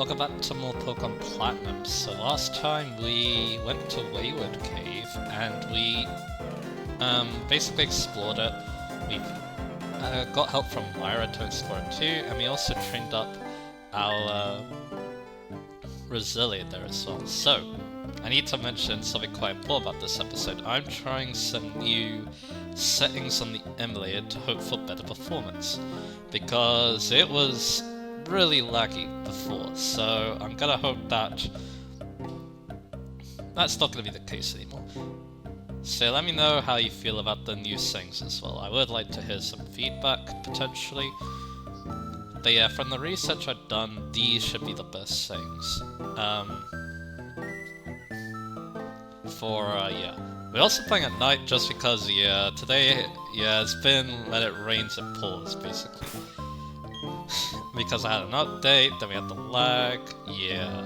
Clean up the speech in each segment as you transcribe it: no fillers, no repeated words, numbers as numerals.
Welcome back to more Pokemon Platinum. So last time we went to Wayward Cave and we basically explored it. We got help from Lyra to explore it too, and we also trained up our Roselia there as well. So I need to mention something quite important about this episode. I'm trying some new settings on the emulator to hope for better performance, because it was really laggy before, so I'm gonna hope that that's not gonna be the case anymore. So let me know how you feel about the new settings as well. I would like to hear some feedback, potentially. But yeah, from the research I've done, these should be the best settings. Yeah. We're also playing at night just because, yeah, today, yeah, it's been when it rains it pours, basically. Because I had an update, then we had the lag, yeah.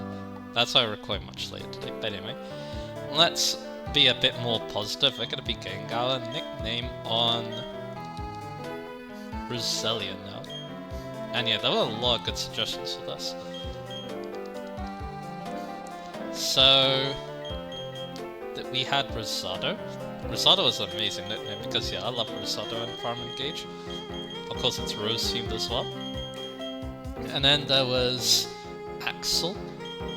That's why I record much later today. But anyway, let's be a bit more positive. We're going to be getting our nickname on Roselia now. And yeah, there were a lot of good suggestions for this. So, we had Rosado. Rosado was an amazing nickname because, yeah, I love Rosado and Farm Engage. Of course, it's Rose themed as well. And then there was Axel,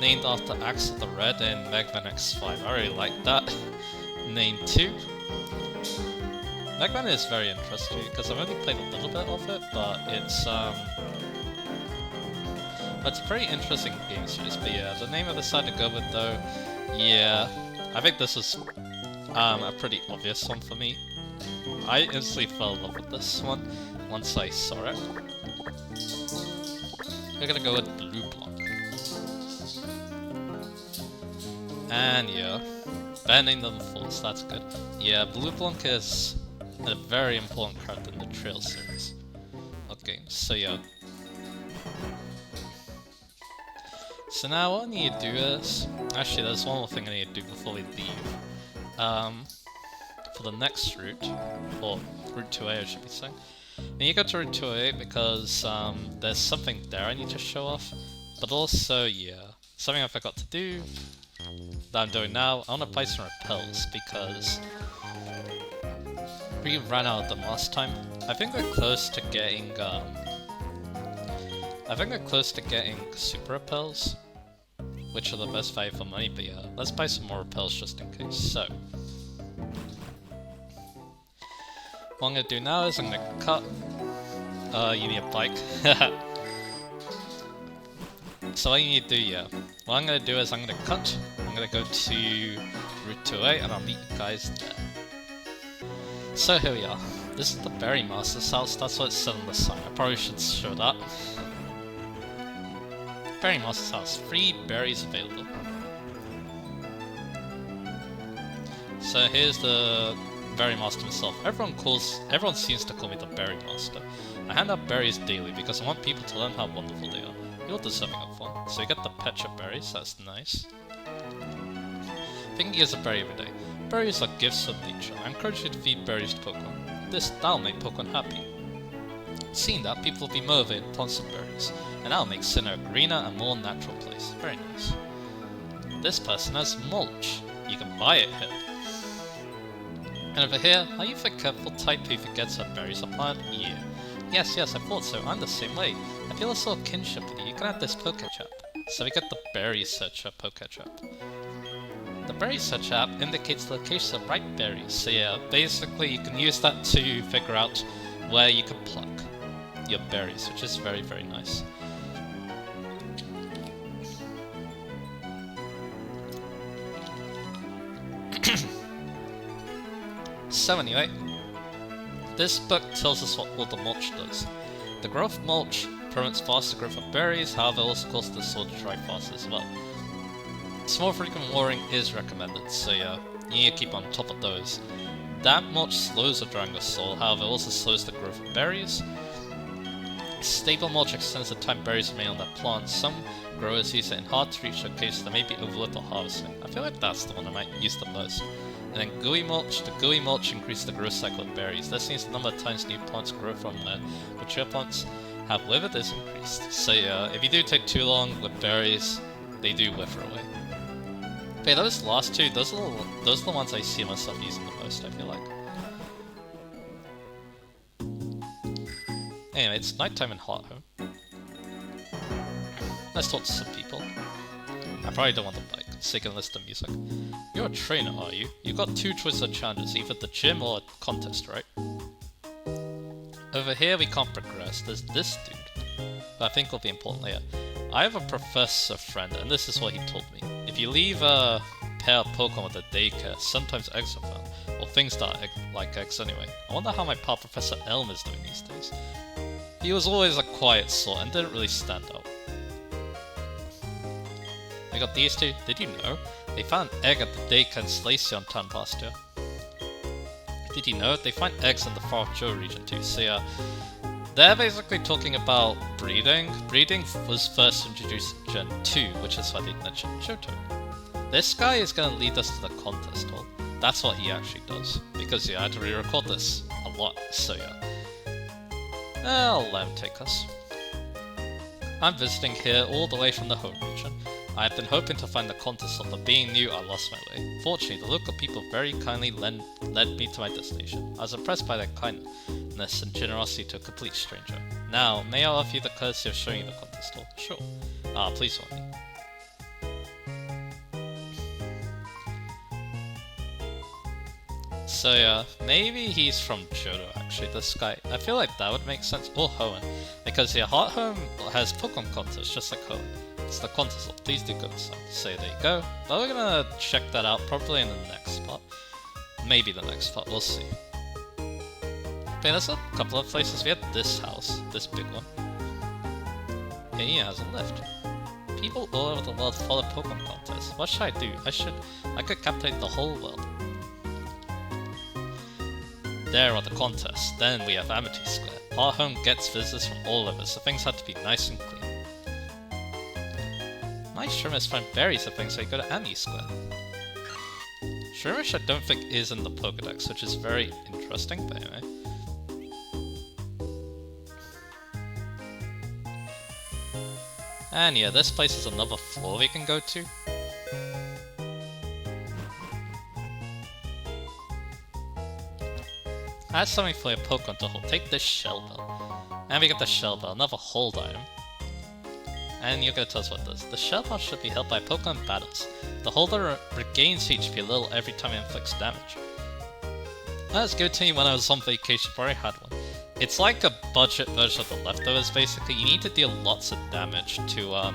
named after Axel the Red in Mega Man X5. I really like that name too. Mega Man is very interesting because I've only played a little bit of it, but it's a pretty interesting game series. But yeah, the name I decided to go with though, yeah, I think this is a pretty obvious one for me. I instantly fell in love with this one once I saw it. We're gonna go with Blue Block. And yeah, banning them falls, that's good. Yeah, Blue Blanc is a very important card in the Trail series. Okay, so yeah. So now what I need to do is... Actually, there's one more thing I need to do before we leave. For the next route, or Route 2A I should be saying. I need to go to Route 2A because there's something there I need to show off. But also, yeah, something I forgot to do that I'm doing now. I want to play some repels because we ran out of them last time. I think we're close to getting super repels, which are the best value for money. But yeah, let's buy some more repels just in case. So what I'm gonna do now is I'm gonna cut. You need a bike. So what you need to do, yeah. What I'm gonna do is I'm gonna cut. I'm gonna go to Route 2A and I'll meet you guys there. So here we are. This is the Berry Master's house. That's what it said on the sign. I probably should show that. Berry Master's house. Free berries available. So here's the Berry Master himself. Everyone seems to call me the Berry Master. I hand out berries daily because I want people to learn how wonderful they are. You're deserving of one. So you get the Pecha berries, that's nice. I think he gives a berry every day. Berries are gifts of nature. I encourage you to feed berries to Pokemon. That'll make Pokemon happy. Seeing that, people will be motivated to plant some berries, and that'll make Sinnoh a greener and more natural place. Very nice. This person has mulch. You can buy it here. And over here, are you the careful type who forgets that berries are planted? Yeah. Yes, I thought so. I'm the same way. I feel a sort of kinship with you. You can have this Pokétrap. So we get the Berry Searcher Pokétrap. The Berry Searcher app indicates the location of ripe berries. So yeah, basically you can use that to figure out where you can pluck your berries, which is very, very nice. So anyway, this book tells us what all the mulch does. The growth of mulch promotes faster growth of berries, however it also causes the soil to dry faster as well. Small frequent watering is recommended, so yeah, you need to keep on top of those. Damp mulch slows the drying of soil, however it also slows the growth of berries. Stable mulch extends the time berries remain on that plant. Some growers use it in hard to reach locations that may be overlooked or harvesting. I feel like that's the one I might use the most. And then gooey mulch. The gooey mulch increases the growth cycle of berries. This means the number of times new plants grow from the mature plants. have withered is increased. So yeah, if you do take too long with berries, they do wither away. Okay, those last two, those are the ones I see myself using the most, I feel like. Anyway, it's nighttime in Hearthome. Let's talk to some people. I probably don't want the bike, so you can listen to music. You're a trainer, are you? You've got two choices of challenges, either the gym or a contest, right? Over here we can't progress, there's this dude, but I think will be important later. I have a professor friend, and this is what he told me. If you leave a pair of Pokemon with a daycare, sometimes eggs are found, or things that are like eggs anyway. I wonder how my pal Professor Elm is doing these days. He was always a quiet sort and didn't really stand out. I got these two. Did you know? They found an egg at the daycare in Flareon town last year. Did you know? They find eggs in the Far Joe region too. So yeah, they're basically talking about breeding. Breeding was first introduced in Gen 2, which is why they mentioned Johto. This guy is going to lead us to the contest hall. That's what he actually does. Because yeah, I had to re-record this a lot, so yeah. I'll let him take us. I'm visiting here all the way from the home region. I have been hoping to find the contest hall, but being new, I lost my way. Fortunately, the local people very kindly led me to my destination. I was impressed by their kindness and generosity to a complete stranger. Now, may I offer you the courtesy of showing you the contest hall? Sure. Please join me. So yeah, maybe he's from Johto actually, this guy. I feel like that would make sense. Or Hoenn. Because yeah, Hearthome has Pokemon contests just like Hoenn. It's the contest hall. Please do go inside. So there you go. But we're gonna check that out probably in the next part. Maybe the next part, we'll see. Okay, there's a couple of places. We have this house, this big one. Yeah, he has a lift. People all over the world follow Pokemon contests. What should I do? I could captivate the whole world. There are the contests. Then we have Amity Square. Our home gets visitors from all over, so things have to be nice and clean. My Shroomish find berries are things so you go to Amity Square. Shroomish I don't think is in the Pokedex, which is very interesting, but anyway. And yeah, this place is another floor we can go to. That's something for your Pokemon to hold. Take this Shell Bell. And we get the Shell Bell, another hold item. And you're gonna tell us what it does. The Shell Bell should be held by Pokemon battles. The holder regains HP a little every time it inflicts damage. That was given to me when I was on vacation before I had one. It's like a budget version of the leftovers basically. You need to deal lots of damage to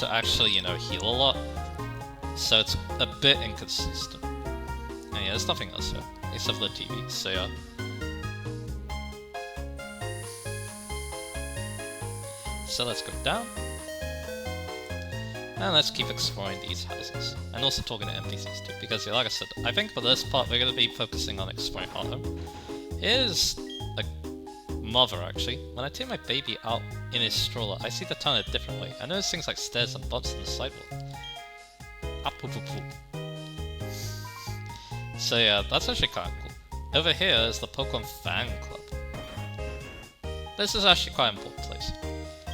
actually, you know, heal a lot. So it's a bit inconsistent. And yeah, there's nothing else here, except for the TV, so yeah. So let's go down. And let's keep exploring these houses. And also talking to NPCs too, because yeah, like I said, I think for this part we're going to be focusing on exploring Hearthome. Here's a mother actually. When I take my baby out in his stroller, I see the town a different way. I notice things like stairs and bumps in the sidewalk. So yeah, that's actually kind of cool. Over here is the Pokemon Fan Club. This is actually quite an important place.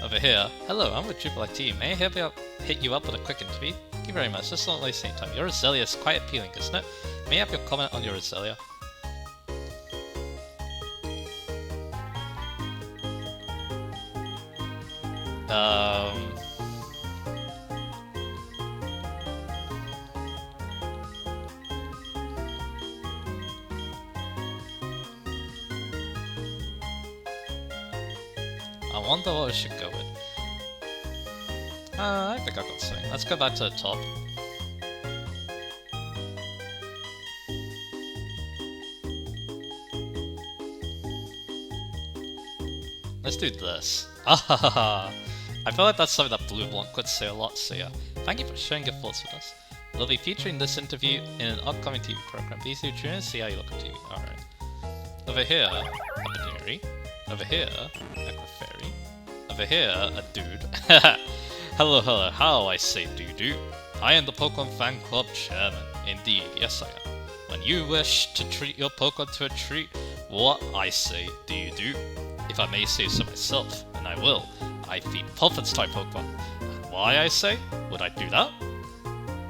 Over here, hello, I'm with Triple IT. May I hit you up with a quick interview? Thank you very much, this won't waste any time. Your Roselia is quite appealing, isn't it? May I have your comment on your Roselia? I wonder what we should go with. I think I got something. Let's go back to the top. Let's do this. Ah, I feel like that's something that Blue Blanc could say a lot, so yeah. Thank you for sharing your thoughts with us. We'll be featuring this interview in an upcoming TV program. Please do tune in and see how you look on TV. Alright. Over here, a Baneri. Over here, a Clefairy. Over here, a dude. Hello, how I say doo-doo. I am the Pokemon Fan Club Chairman. Indeed, yes I am. When you wish to treat your Pokemon to a treat, What I say, do you do? If I may say so myself, and I will, I feed Puffin's type Pokemon. And why I say, would I do that?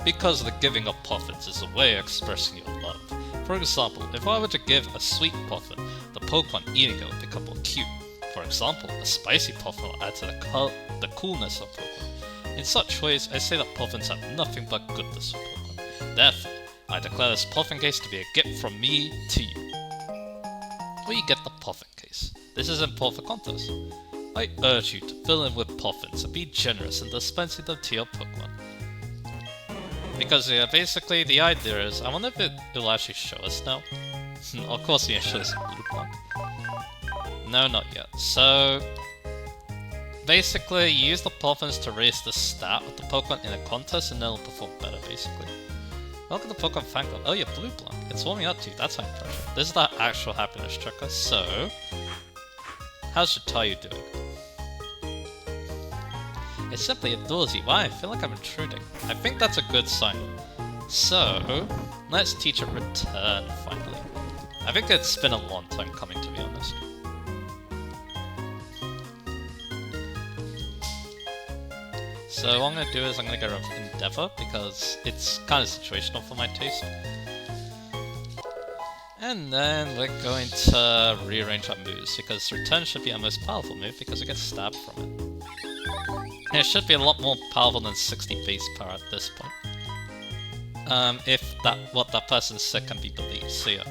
Because the giving of Puffins is a way of expressing your love. For example, if I were to give a sweet Puffin, the Pokemon eating it would become more cute. For example, a spicy Puffin will add to the coolness of Pokemon. In such ways, I say that Puffins have nothing but goodness for Pokemon. Therefore, I declare this Puffin case to be a gift from me to you. Will you get the Puffin case? This isn't for the contest. I urge you to fill in with Puffins and be generous in dispensing them to your Pokemon. Because yeah, basically the idea is, I wonder if it'll actually show us now. Of course it shows blue block. No, not yet. So basically you use the Puffins to raise the stat of the Pokemon in a contest and then it'll perform better basically. Welcome to Pokemon Fan Club. Oh, you're blue block. It's warming up to you, that's how impressive. This is the actual happiness tracker, so how's your Tayu doing? It simply adores you. Why? I feel like I'm intruding. I think that's a good sign. So, let's teach it return, finally. I think it's been a long time coming, to be honest. So what I'm going to do is I'm going to go with Endeavour, because it's kind of situational for my taste. And then we're going to rearrange our moves, because Return should be our most powerful move, because it gets stabbed from it. And it should be a lot more powerful than 60 base power at this point. If what that person said can be believed, so yeah.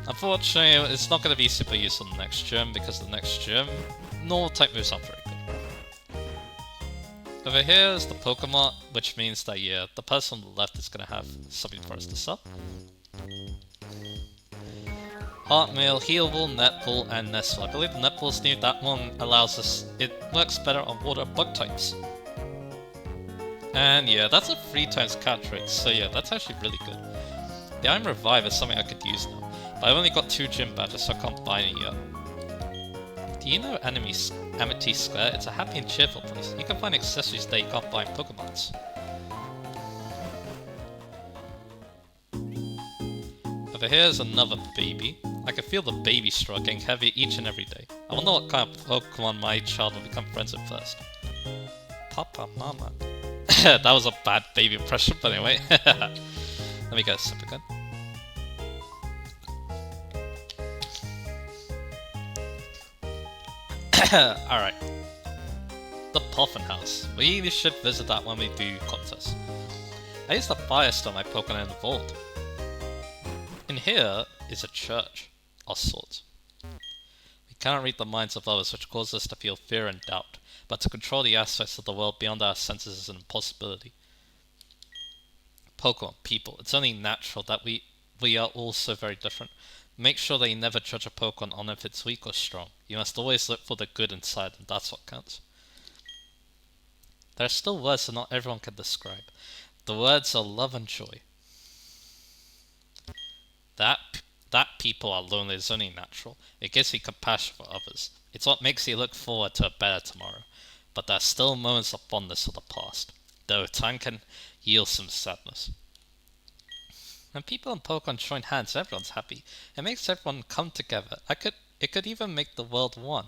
Unfortunately, it's not going to be super useful in the next gym, because the next gym, normal type moves aren't very good. Over here is the Pokemon, which means that yeah, the person on the left is going to have something for us to sell. Heartmail, Healable, Netball, and Nestle. I believe the Netball's new. That one allows us. It works better on water bug types. And yeah, that's a 3 times catch rate, so yeah, that's actually really good. The Iron Revive is something I could use now, but I've only got 2 gym badges, so I can't buy any yet. Do you know Amity Square? It's a happy and cheerful place. You can find accessories that you can't buy in Pokemons. Over here is another baby. I can feel the baby straw getting heavier each and every day. I wonder what kind of Pokemon my child will become friends with first. Papa, Mama. That was a bad baby impression, but anyway. Let me get a sip again. Alright. The Puffin House. We should visit that when we do contests. I used to firestone my Pokemon in the vault. In here is a church of sorts. We cannot read the minds of others, which causes us to feel fear and doubt, but to control the aspects of the world beyond our senses is an impossibility. Pokemon, people, it's only natural that we are all so very different. Make sure that you never judge a Pokemon on if it's weak or strong. You must always look for the good inside, and that's what counts. There are still words that not everyone can describe. The words are love and joy. That people are lonely is only natural. It gives you compassion for others. It's what makes you look forward to a better tomorrow. But there are still moments of fondness of the past, though time can yield some sadness. When people and Pokemon join hands, everyone's happy. It makes everyone come together. It could even make the world one.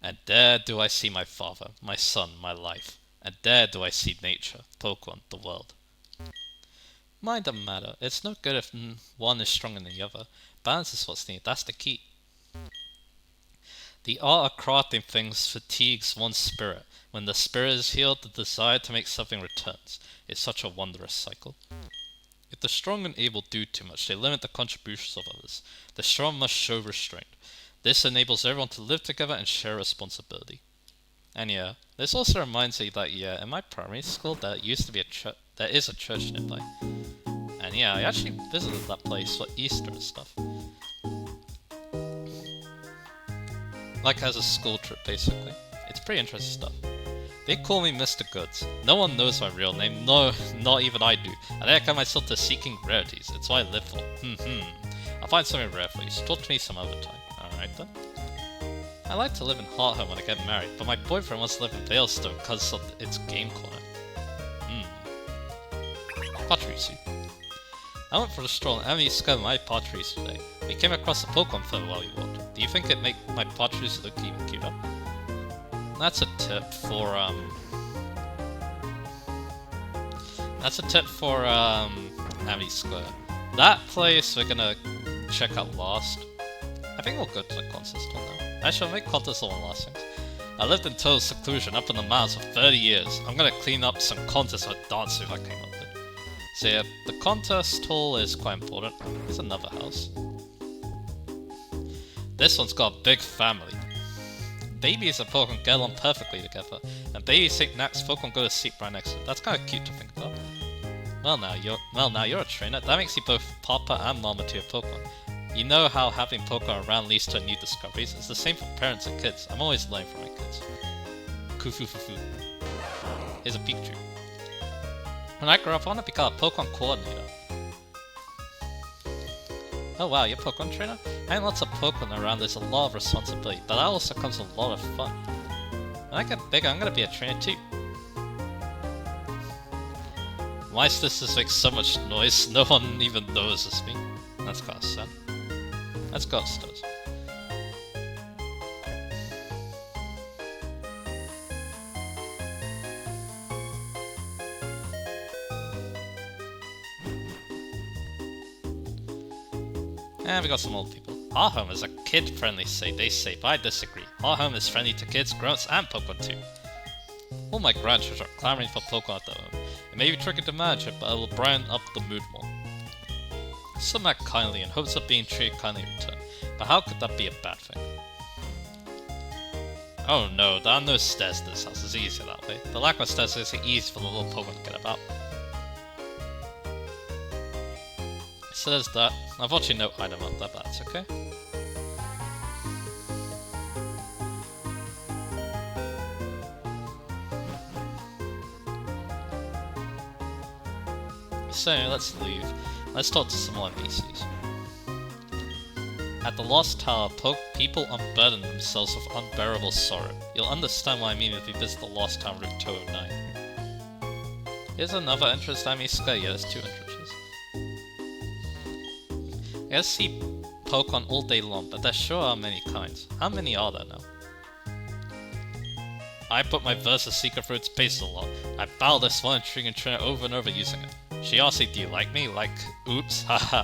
And there do I see my father, my son, my life. And there do I see nature, Pokemon, the world. Mind the matter. It's no good if one is stronger than the other. Balance is what's needed. That's the key. The art of crafting things fatigues one's spirit. When the spirit is healed, the desire to make something returns. It's such a wondrous cycle. If the strong and able do too much, they limit the contributions of others. The strong must show restraint. This enables everyone to live together and share responsibility. And yeah, this also reminds me that yeah, in my primary school there used to be a church. There is a church nearby. And yeah, I actually visited that place for Easter and stuff. Like as a school trip, basically. It's pretty interesting stuff. They call me Mr. Goods. No one knows my real name. No, not even I do. And I dedicate myself to seeking rarities. It's what I live for. I'll find something rare for you, so talk to me some other time. Alright then. I like to live in Hearthome when I get married, but my boyfriend wants to live in Veilstone because of its game corner. Patrusi. I went for a stroll and Emily discovered my Patries today. We came across a Pokemon feather while you walked. Do you think it'd make my Patries look even cuter? That's a tip for, Abbey Square. That place we're gonna check out last. I think we'll go to the contest one now. I shall make contest one last things. I lived in total seclusion up in the mountains for 30 years. I'm gonna clean up some contests or dance if I came up with. So yeah, the contest hall is quite important. Here's another house. This one's got a big family. Babies and Pokemon get along perfectly together, and babies take naps, Pokemon go to sleep right next to them. That's kind of cute to think about. Well now you're a trainer. That makes you both Papa and Mama to your Pokemon. You know how having Pokemon around leads to new discoveries. It's the same for parents and kids. I'm always learning from my kids. Kufufufu. Here's a Pikachu. When I grow up, I want to become a Pokemon coordinator. Oh wow, you're a Pokemon trainer? Having lots of Pokemon around, there's a lot of responsibility, but that also comes with a lot of fun. When I get bigger, I'm gonna be a trainer too. My sisters make so much noise, no one even notices me. That's kinda sad. Let's go upstairs. And we got some old people. Hearthome is a kid-friendly they say, but I disagree. Hearthome is friendly to kids, grown-ups, and Pokemon too. All my grandchildren are clamoring for Pokemon at the moment. It may be tricky to manage it, but it will brighten up the mood more. Some act kindly in hopes of being treated kindly in return, but how could that be a bad thing? Oh no, there are no stairs in this house, it's easier that way. The lack of stairs makes it easy for the little Pokemon to get about. So there's that. Unfortunately no item up there, but that's okay. So let's leave. Let's talk to some more NPCs. At the Lost Tower, people unburden themselves with unbearable sorrow. You'll understand what I mean if you visit the Lost Tower Route 209. Here's another entrance to Eevee Square. Yeah, there's two entrances. I see Pokemon all day long, but there sure are many kinds. How many are there now? I put my Versus Secret through its paces a lot. I battle this one intriguing trainer over and over using it. She asked me, do you like me? Like, oops, haha.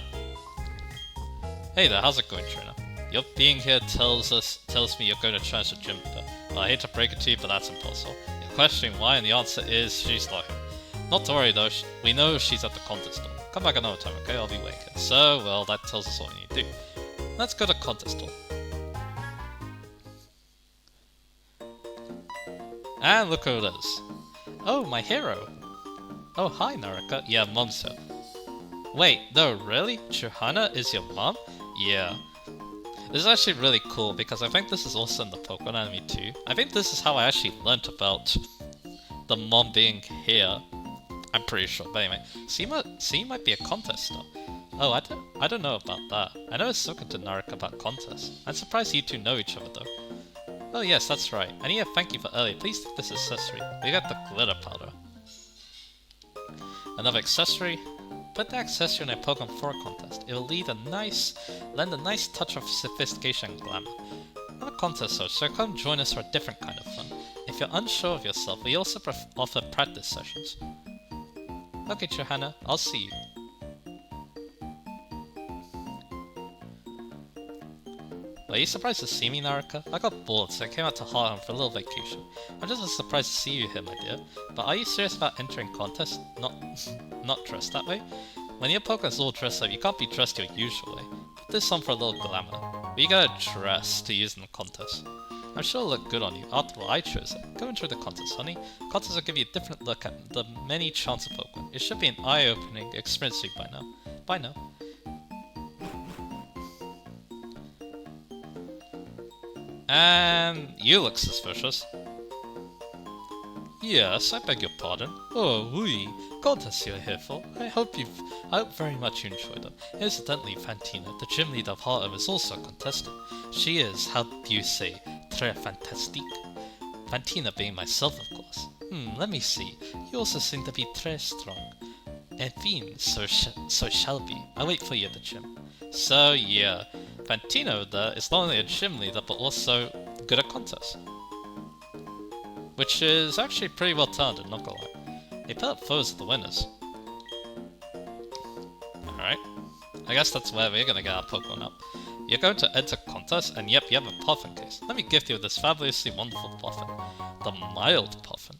Hey there, how's it going, trainer? Your being here tells me you're going to challenge the gym leader. Well, I hate to break it to you, but that's impossible. You're questioning why, and the answer is she's not here. Not to worry though, we know she's at the contest hall. Come back another time, okay? I'll be waiting. So, well, that tells us what we need to do. Let's go to contest hall. And look who it is. Oh, my hero. Oh, hi, Naraka. Yeah, mom's here. Wait, no, really? Johanna is your mom? Yeah. This is actually really cool because I think this is also in the Pokemon anime too. I think this is how I actually learnt about the mom being here. I'm pretty sure, but anyway. C might be a contest though. Oh, I don't know about that. I know it's spoken to Naraka about contests. I'm surprised you two know each other though. Oh yes, that's right. I need a thank you for earlier. Please take this accessory. We got the glitter powder. Another accessory. Put the accessory in a Pokemon 4 contest. It will lend a nice touch of sophistication and glamour. I'm a contest host, so come join us for a different kind of fun. If you're unsure of yourself, we also offer practice sessions. Okay, Johanna, I'll see you. Are you surprised to see me, Naraka? I got bored, so I came out to Hearthome for a little vacation. I'm just as surprised to see you here, my dear. But are you serious about entering contests? Not dressed that way? When your Pokemon's all dressed up, you can't be dressed your usual way. Put this on for a little glamour. But you gotta dress to use in the contest. I'm sure it'll look good on you. After all, I chose it. Go enjoy the contest, honey. Contests will give you a different look at the many charms of Pokemon. It should be an eye-opening experience for you by now. Bye now. And you look suspicious. Yes, I beg your pardon. Oh, oui. Contests you're here for. I hope very much you enjoyed them. Incidentally, Fantina, the gym leader of Hearthome, is also a contestant. She is, how do you say, très fantastique. Fantina being myself, of course. Let me see. You also seem to be très strong. And fiend, so shall be. I'll wait for you at the gym. So yeah, Fantino there is not only a gym leader but also good at contests. Which is actually pretty well talented, not gonna lie. They put up foes of the winners. Alright. I guess that's where we're gonna get our Pokemon up. You're going to enter contest, and yep, you have a Puffin case. Let me gift you this fabulously wonderful Puffin. The mild Puffin.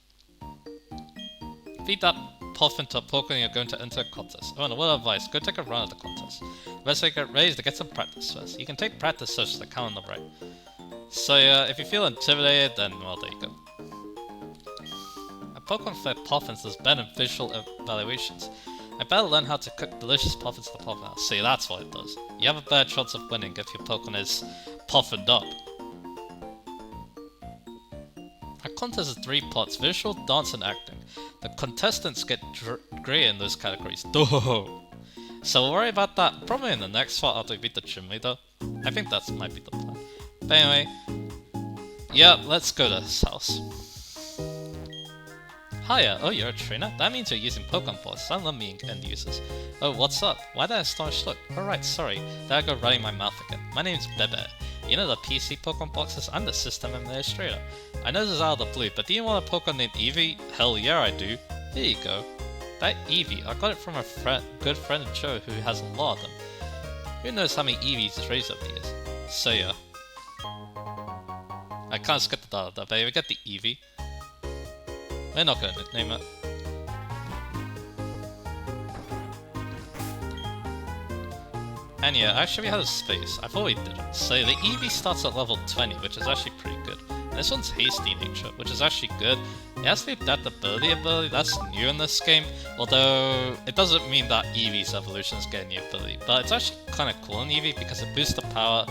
Feed that Puffin to a Pokemon you're going to enter a contest. Oh, and a word of advice, go take a run at the contest. Best way to get raised to get some practice first. You can take practice such as the count on the right. So yeah, if you feel intimidated, then well, there you go. A Pokemon for Puffins does beneficial evaluations. I better learn how to cook delicious Puffins at the Puffin House. See, that's what it does. You have a better chance of winning if your Pokemon is puffined up. A contest is 3 parts: visual, dance, and acting. The contestants get great in those categories. Duh. So we'll worry about that probably in the next part after we beat the gym leader. I think that might be the plan. But anyway, yeah, let's go to his house. Hiya, oh you're a trainer? That means you're using Pokemon bots. I love meeting end users. Oh, what's up? Why that astonished look? Alright, sorry. There I go running my mouth again. My name's Bebe. You know the PC Pokemon boxes? I'm the system administrator. I know this is out of the blue, but do you want a Pokemon named Eevee? Hell yeah I do. Here you go. That Eevee, I got it from a good friend of Joe who has a lot of them. Who knows how many Eevees he's raised over the years. So yeah. I can't skip the data, but we get the Eevee. We're not gonna nickname it. And yeah, actually we had a space. I thought we didn't. So the Eevee starts at level 20, which is actually pretty good. And this one's hasty in nature, which is actually good. It has the adaptability ability, that's new in this game. Although, it doesn't mean that Eevees Evolution is getting the ability. But it's actually kind of cool in Eevee because it boosts the power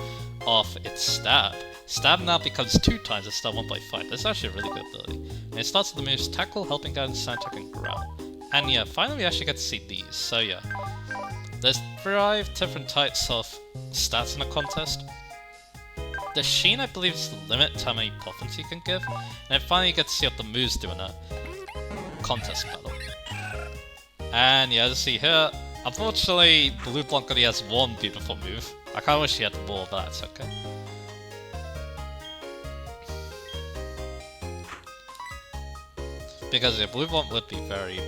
of its stab. Stab now becomes 2 times instead of 1.5. That's actually a really good ability. And it starts with the moves Tackle, Helping Guidance, Sand Attack, and Growl. And yeah, finally we actually get to see these. So yeah. There's 5 different types of stats in a contest. The Sheen, I believe, is the limit to how many Puffins you can give. And then finally you get to see what the moves do in a contest battle. And yeah, as you see here, unfortunately, Blue Blanc only has 1 beautiful move. I kinda wish he had more, but that's okay. Because yeah, Blue Blanc would be very...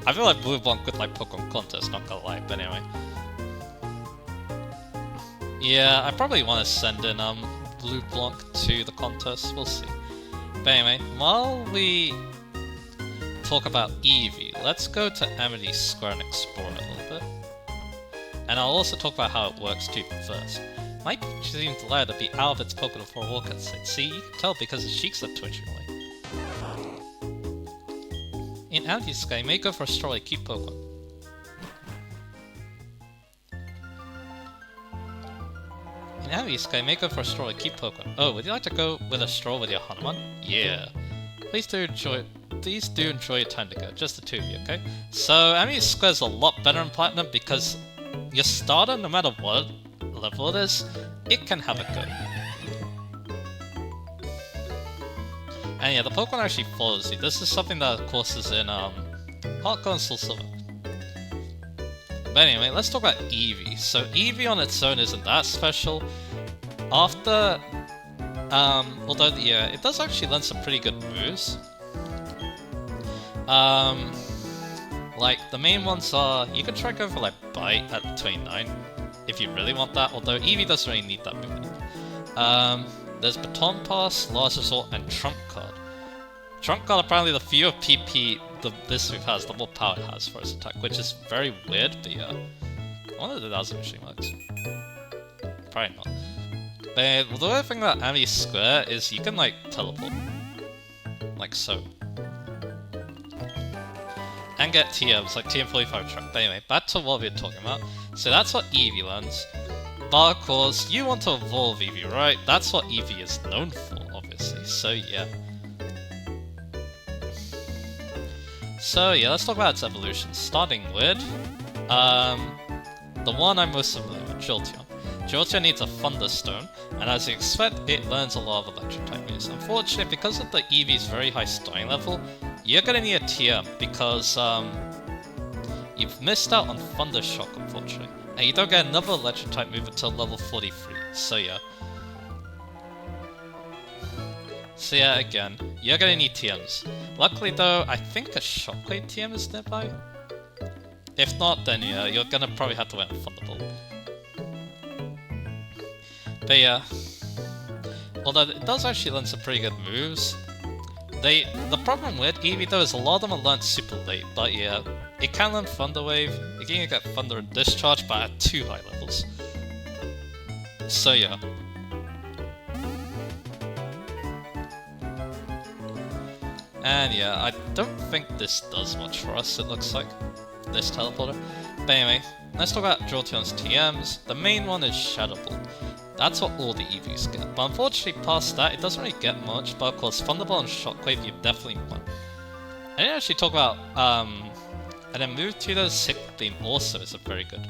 I feel like Blue Blanc would like Pokemon contest, not gonna lie, but anyway. Yeah, I probably want to send in Blue Blanc to the contest, we'll see. But anyway, while we talk about Eevee, let's go to Amity Square and explore it a little bit. And I'll also talk about how it works too first. My Peach seems delighted to be out of its Pokemon for a walk outside. See, you can tell because its cheeks are twitching away. In Amity Sky, you may go for a stroll like cute Pokemon. In Amity Sky, you may go for a stroll like cute Pokemon. Oh, would you like to go with a stroll with your Hanuman? Yeah. Please do enjoy your time together, just the 2 of you, okay? So, Amity Square is a lot better in Platinum because your starter, no matter what level it is, it can have a go. And yeah, the Pokemon actually follows you. This is something that, of course, is in Heart Gold and Soul Silver. But anyway, let's talk about Eevee. So Eevee on its own isn't that special. After, although yeah, it does actually learn some pretty good moves. Like the main ones are, you can try going for like Bite at 29 if you really want that. Although Eevee doesn't really need that move anymore. There's Baton Pass, Last Resort, and Trump Card. Trump Card, apparently the fewer PP this move has, the more power it has for its attack, which is very weird, but yeah. I wonder if that actually works. Probably not. But the weird thing about Amity Square is you can like teleport. Like so. And get TMs, like TM45 track. But anyway, back to what we were talking about. So that's what Eevee learns. But of course, you want to evolve Eevee, right? That's what Eevee is known for, obviously, so yeah. So yeah, let's talk about its evolution, starting with, the one I'm most familiar with, Jolteon. Jolteon needs a Thunderstone, and as you expect, it learns a lot of electric type moves. Unfortunately, because of the Eevee's very high starting level, you're gonna need a TM, because, You've missed out on Thunder Shock, unfortunately. And you don't get another electric type move until level 43, so yeah. So yeah, again, you're gonna need TMs. Luckily though, I think a Shockwave TM is nearby. If not, then yeah, you're gonna probably have to wait on Thunderbolt. But yeah, although it does actually learn some pretty good moves. The problem with Eevee though is a lot of them are learned super late, but yeah, it can learn Thunder Wave, it can get Thunder and Discharge, but at too high levels. So yeah. And yeah, I don't think this does much for us, it looks like, this teleporter. But anyway, let's talk about Jolteon's TMs. The main one is Shadow Ball. That's what all the Eevees get. But unfortunately, past that, it doesn't really get much. But of course, Thunderbolt and Shockwave, you definitely want. I didn't actually talk about, and then Move to the Sickle Beam also is a very good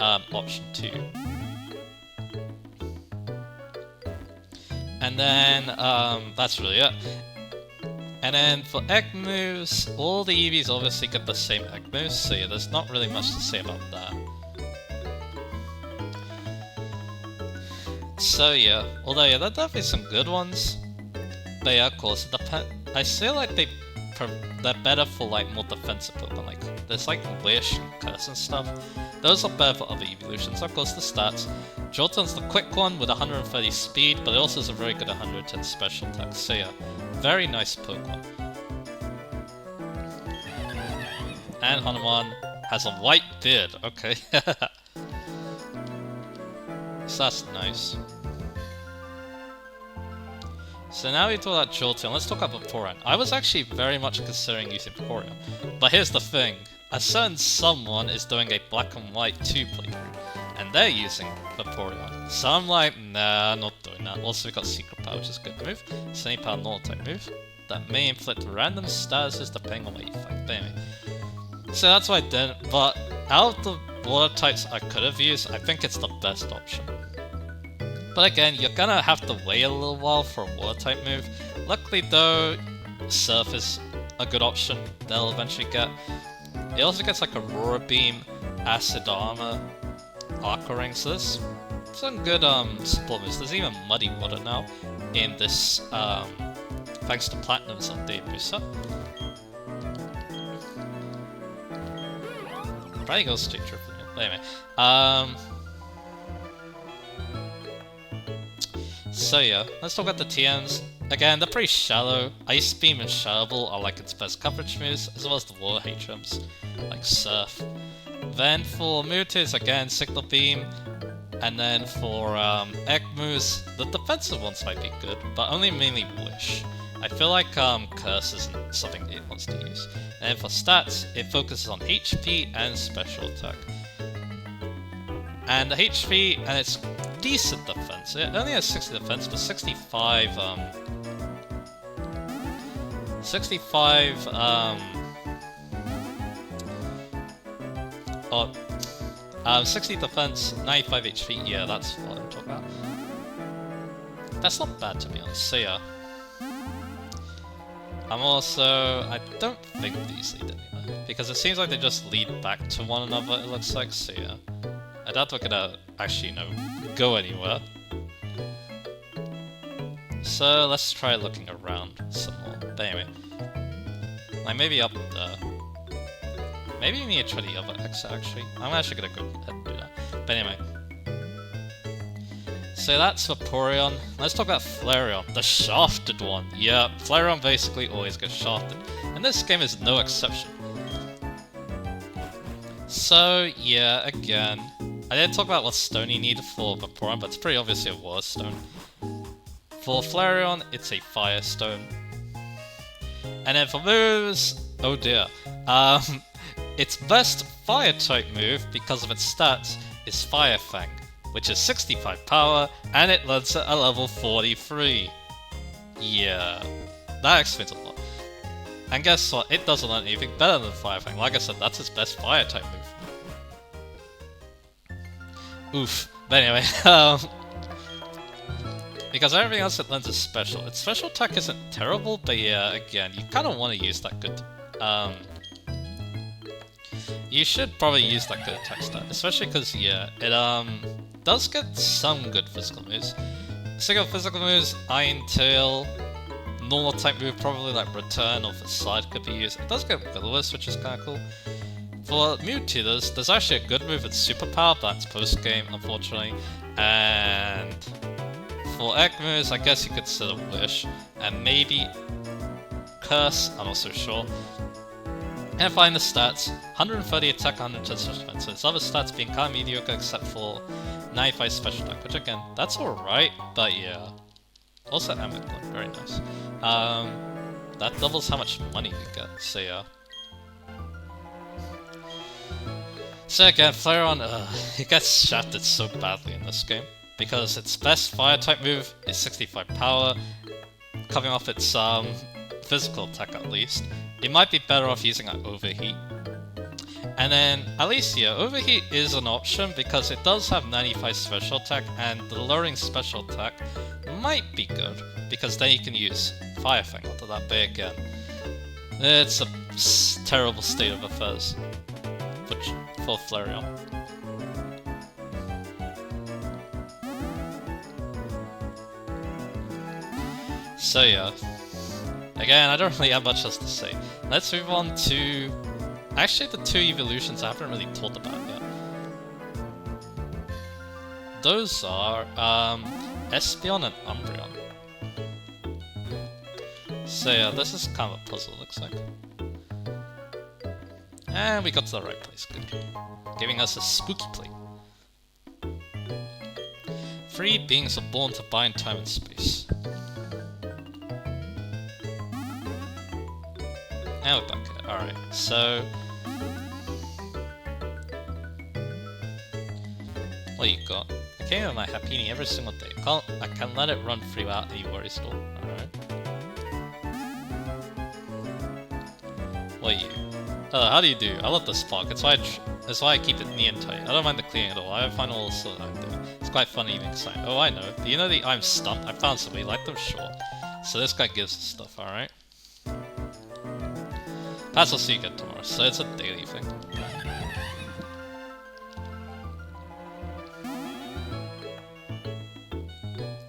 option too. And then, that's really it. And then for egg moves, all the Eevees obviously get the same egg moves, so yeah, there's not really much to say about that. So yeah, although yeah, there are definitely some good ones. But yeah, of course, I feel like they're better for like more defensive Pokemon, like there's like Wish, Curse and stuff. Those are better for other evolutions. Of course, the stats. Jolteon's the quick one with 130 speed, but it also has a very good 110 special attack. So yeah, very nice Pokemon. And Hanuman has a white beard, okay. So that's nice. So now we talk about Jolteon, let's talk about Vaporeon. I was actually very much considering using Vaporeon, but here's the thing. A certain someone is doing a black and white 2 playthrough, and they're using Vaporeon. So I'm like, nah, not doing that. Also we got Secret Power, which is a good move. Sunny Power, normal type move. That may inflict random statuses depending on what you fight. But anyway. So that's why I didn't, but out of the water types I could have used, I think it's the best option. But again, you're gonna have to wait a little while for a water type move. Luckily though, Surf is a good option they'll eventually get. It also gets like Aurora Beam, Acid Armor, Aqua Ring, so there's some good support moves. There's even Muddy Water now in this, thanks to Platinum's update booster. Probably go straight triple. But anyway, so yeah, let's talk about the TMs. Again, they're pretty shallow. Ice Beam and Shadow Ball are like its best coverage moves, as well as the water HMs, like Surf. Then for Mewtwo's, again, Signal Beam. And then for egg moves, the defensive ones might be good, but only mainly Wish. I feel like Curse isn't something it wants to use. And for stats, it focuses on HP and special attack. And the HP, and it's decent defense. It only has 60 defense, but 65, 60 defense, 95 HP, yeah, that's what I'm talking about. That's not bad to be honest, so yeah. I don't think these lead anywhere, because it seems like they just lead back to one another, it looks like, so yeah. I doubt we're gonna actually, go anywhere. So let's try looking around some more. But anyway, like maybe up there. Maybe we need to try the other exit actually. I'm actually gonna go ahead and do that. But anyway. So that's Vaporeon. Let's talk about Flareon, the shafted one. Yeah, Flareon basically always gets shafted. And this game is no exception. So yeah, again, I didn't talk about what stone you need for Vaporeon, but it's pretty obviously a water stone. For Flareon, it's a fire stone. And then for moves, oh dear. Its best fire type move, because of its stats, is Fire Fang, which is 65 power, and it learns at a level 43. Yeah, that explains a lot. And guess what? It doesn't learn anything better than Fire Fang. Like I said, that's its best fire type move. Oof. But anyway, because everything else it learns is special. Its special attack isn't terrible, but yeah, again, you kind of want to use that good. you should probably use that good attack stat, especially because, yeah, it does get some good physical moves. Single physical moves, Iron Tail, normal type move, probably like Return or Facade could be used. It does get Will-O-Wisp, which is kind of cool. For Mewtwo, there's actually a good move with Superpower, but that's post-game, unfortunately. And for egg moves, I guess you could set a Wish, and maybe Curse, I'm not so sure. And find the stats, 130 attack, 110 special defense. So its other stats being kind of mediocre except for 95 special attack, which again, that's alright, but yeah. Also Amber Coin, very nice. That doubles how much money you get, so yeah. So again, Flareon, it gets shafted so badly in this game, because its best fire type move is 65 power, coming off its physical attack at least. It might be better off using like Overheat. And then, at least yeah, Overheat is an option because it does have 95 special attack, and the lowering special attack might be good, because then you can use Fire Fang onto that, but again, it's a terrible state of affairs for Flareon. So yeah, again, I don't really have much else to say. Let's move on to actually the two evolutions I haven't really talked about yet. Those are Espeon and Umbreon. So yeah, this is kind of a puzzle, looks like. And we got to the right place, good. Giving us a spooky plate. 3 beings are born to bind time and space. And we're back here. Alright, so what you got? I came with my Happiny every single day. I can let it run free without any worries at all. Alright. What are you? How do you do? I love the spark. That's why I keep it neat and tight. I don't mind the cleaning at all. I find all the sort of doing. It's quite fun even exciting. Oh, I know. Do you know the I'm stumped? I found somebody like them short. So this guy gives us stuff, alright? Perhaps I'll see you again tomorrow. So it's a daily thing.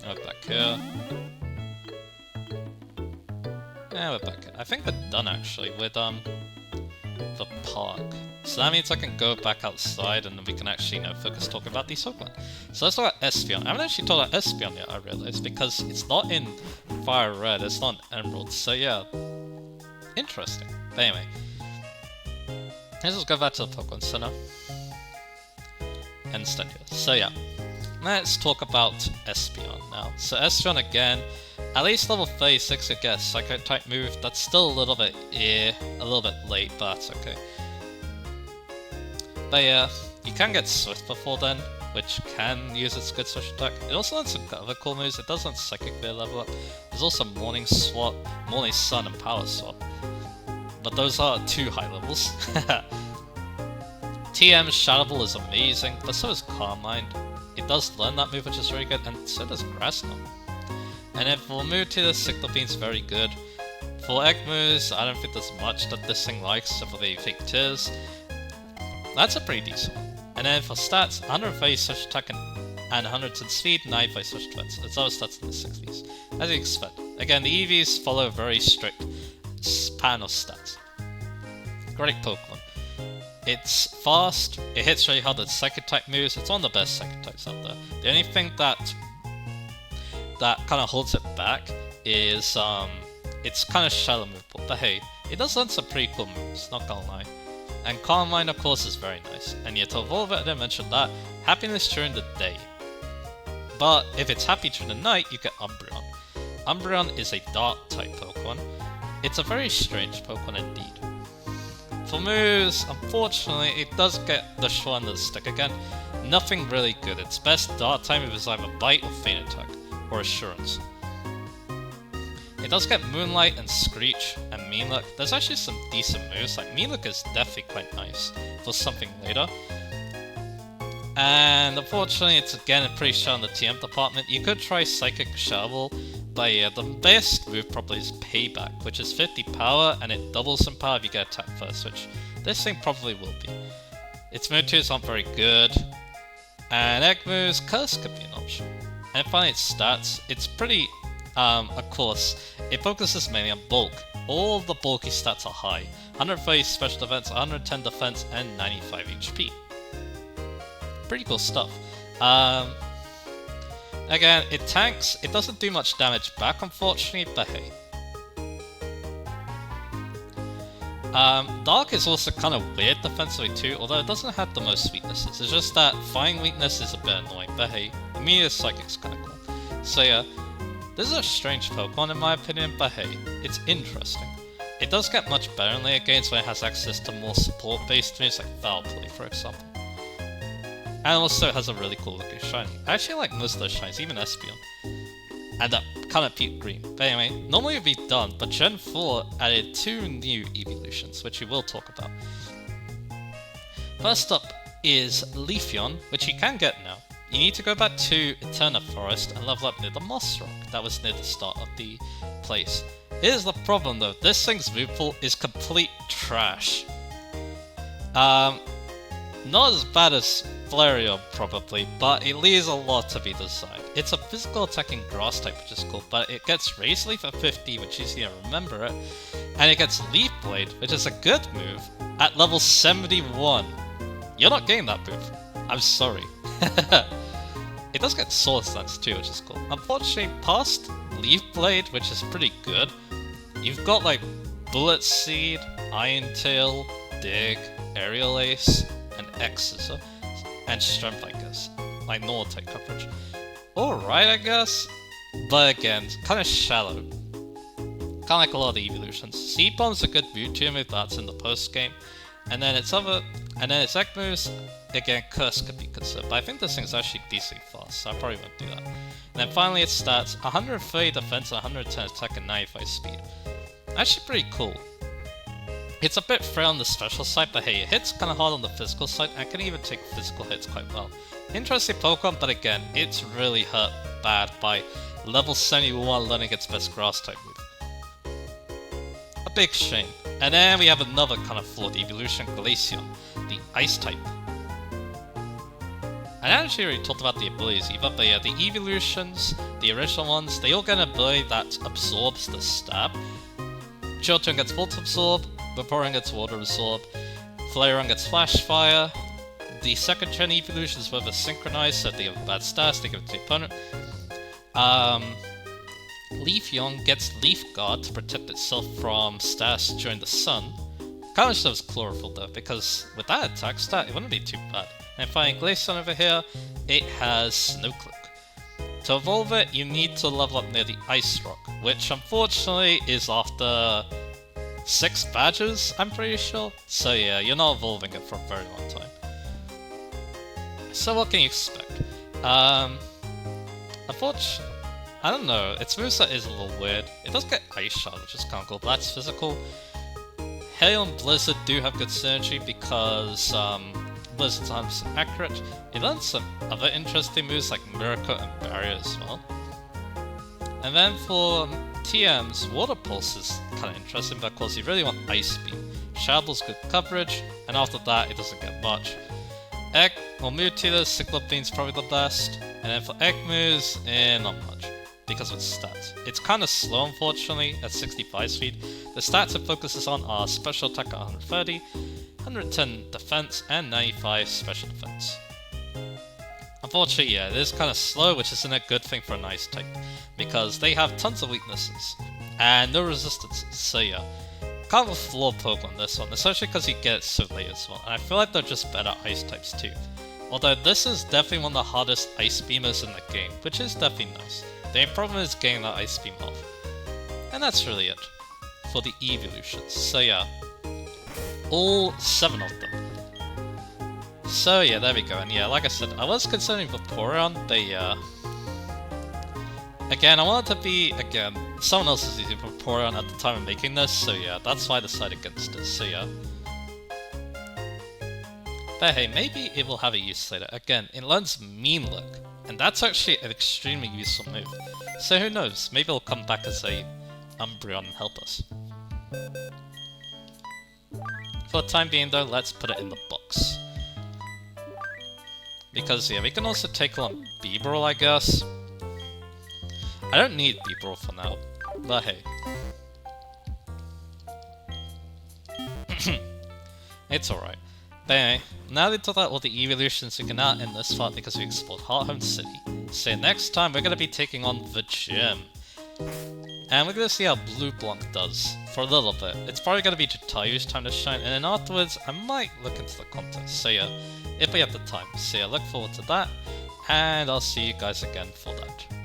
We're back here. Yeah, we're back here. I think we're done actually with the park. So that means I can go back outside and then we can actually, focus talking about these Pokemon. So let's talk about Espeon. I haven't actually talked about Espeon yet, I realized, because it's not in Fire Red, it's not in Emerald, so yeah. Interesting. But anyway. Let's just go back to the Pokemon Center. And stand here. So yeah. Let's talk about Espeon now. So Espeon again, at least level 36 I guess, Psycho type move. That's still a little bit late, but that's okay. But yeah, you can get Swift before then, which can use its good special attack. It also has some other cool moves. It does let Psychic Bear level up. There's also Morning Swap, Morning Sun, and Power Swap. But those are 2 high levels. TM's Shadow Ball is amazing, but so is Calm Mind. It does learn that move, which is very good, and so does Grass Knot. And then for Mewtwo, Signal Beam's very good. For Egg moves, I don't think there's much that this thing likes, except for the fake tears. That's a pretty decent one. And then for stats, 130 special attack and 110 speed, 95 special defense. Its other stats in the 60s, as you expect. Again, the Eevees follow a very strict pattern of stats. Great Pokemon. It's fast, it hits really hard with Psychic type moves, it's one of the best Psychic types out there. The only thing that kind of holds it back is it's kind of shallow move pool, but hey, it does learn some pretty cool moves, not gonna lie. And Calm Mind of course is very nice, and yet to evolve it, I didn't mention that, happiness during the day. But if it's happy during the night, you get Umbreon. Umbreon is a dark type Pokemon. It's a very strange Pokemon indeed. For moves, unfortunately, it does get the short end of the stick again. Nothing really good. Its best dark type move is either Bite or Feint Attack, or Assurance. It does get Moonlight and Screech and Mean Look. There's actually some decent moves, like Mean Look is definitely quite nice for something later. And unfortunately, it's again pretty shallow in the TM department. You could try Psychic Shovel, but yeah, the best move probably is Payback, which is 50 power, and it doubles in power if you get attacked first, which This thing probably will be. Its Mewtwo's aren't very good, and Eggmoo's Curse could be an option. And finally its stats, it's pretty, of course, it focuses mainly on bulk. All the bulky stats are high. 130 special defense, 110 defense, and 95 HP. Pretty cool stuff. Again, it tanks, it doesn't do much damage back unfortunately, but hey. Dark is also kind of weird defensively too, although it doesn't have the most weaknesses. It's just that Flying weakness is a bit annoying, but hey, Immediate Psychic's kind of cool. So yeah, this is a strange Pokemon in my opinion, but hey, it's interesting. It does get much better in later games when it has access to more support-based moves like Foul Play, for example. And also it has a really cool looking shiny. I actually like most of those shinies, even Espeon. And that kind of peak green. But anyway, normally it would be done, but Gen 4 added 2 new evolutions, which we will talk about. First up is Leafeon, which you can get now. You need to go back to Eterna Forest and level up near the Moss Rock. That was near the start of the place. Here's the problem though, this thing's move pool is complete trash. Not as bad as Flareon probably, but it leaves a lot to be desired. It's a physical attacking grass type, which is cool, but it gets Razor Leaf at 50, which is easy to remember it, and it gets Leaf Blade, which is a good move, at level 71. You're not getting that move. I'm sorry. It does get Source Dance too, which is cool. Unfortunately, past Leaf Blade, which is pretty good, you've got like Bullet Seed, Iron Tail, Dig, Aerial Ace, and X-Scissor, and Strength, I guess. Like normal type coverage. Alright, I guess. But again, kind of shallow. Kind of like a lot of the evolutions. Seed Bomb's a good Mewtwo move that's in the post game. And then its its Egg moves, again, Curse could be considered. But I think this thing's actually decently fast, so I probably won't do that. And then finally its stats, 130 defense, 110 attack, and 95 speed. Actually pretty cool. It's a bit frail on the special side, but hey, it hits kind of hard on the physical side, and can even take physical hits quite well. Interesting Pokemon, but again, it's really hurt bad by level 71 learning its best grass type move. A big shame. And then we have another kind of flawed evolution, Glaceon, the Ice type. I actually already talked about the abilities either, but yeah, the evolutions, the original ones, they all get an ability that absorbs the stab. Chilton gets Volt Absorb, Vaporeon gets Water Absorb, Flareon gets Flash Fire. The second gen evolutions were synchronized, so if they have bad stats, they give it to the opponent. Leafeon gets Leaf Guard to protect itself from stats during the sun. Kind of shows Chlorophyll though, because with that attack stat, it wouldn't be too bad. And finally, Glaceon over here, it has Snow Cloak. To evolve it, you need to level up near the Ice Rock, which unfortunately is after 6 badges, I'm pretty sure. So yeah, you're not evolving it for a very long time. So what can you expect? Unfortunately, I don't know, its moveset is a little weird. It does get Ice Shard, which is kind of cool, but that's physical. Hail and Blizzard do have good synergy because Blizzard's 100% accurate. It learns some other interesting moves like Miracle and Barrier as well. And then for TMs, Water Pulse is kind of interesting, but of course you really want Ice Beam. Shadow's good coverage, and after that it doesn't get much. Egg or Mewtwo, Cyclopean's probably the best, and then for Egg moves, not much, because of its stats. It's kind of slow unfortunately, at 65 speed. The stats it focuses on are Special Attack at 130, 110 Defense, and 95 Special Defense. Unfortunately, yeah, it is kind of slow, which isn't a good thing for an Ice type, because they have tons of weaknesses, and no resistances, so yeah. Kind of a flawed Pokemon this one, especially because you get it so late as well, and I feel like they're just better Ice types too. Although this is definitely one of the hardest Ice Beamers in the game, which is definitely nice. The only problem is getting that Ice Beam off. And that's really it for the evolutions, so yeah. All 7 of them. So yeah, there we go, and yeah, like I said, I was considering Vaporeon, but yeah. Again, I wanted to be, someone else is using Vaporeon at the time of making this, so yeah, that's why I decided against it, so yeah. But hey, maybe it will have a use later. Again, it learns Mean Look, and that's actually an extremely useful move. So who knows, maybe it'll come back as a Umbreon and help us. For the time being though, let's put it in the box. Because yeah, we can also take on Beeble, I guess. I don't need Beeble for now, but hey. It's alright. But anyway, now we talked about all the evolutions, we can now end this part because we explored Hearthome City. So next time we're gonna be taking on the gym. And we're gonna see how Blue Blanc does for a little bit. It's probably gonna be Jatayu's time to shine, and then afterwards I might look into the contest. So yeah, if we have the time. So yeah, look forward to that, and I'll see you guys again for that.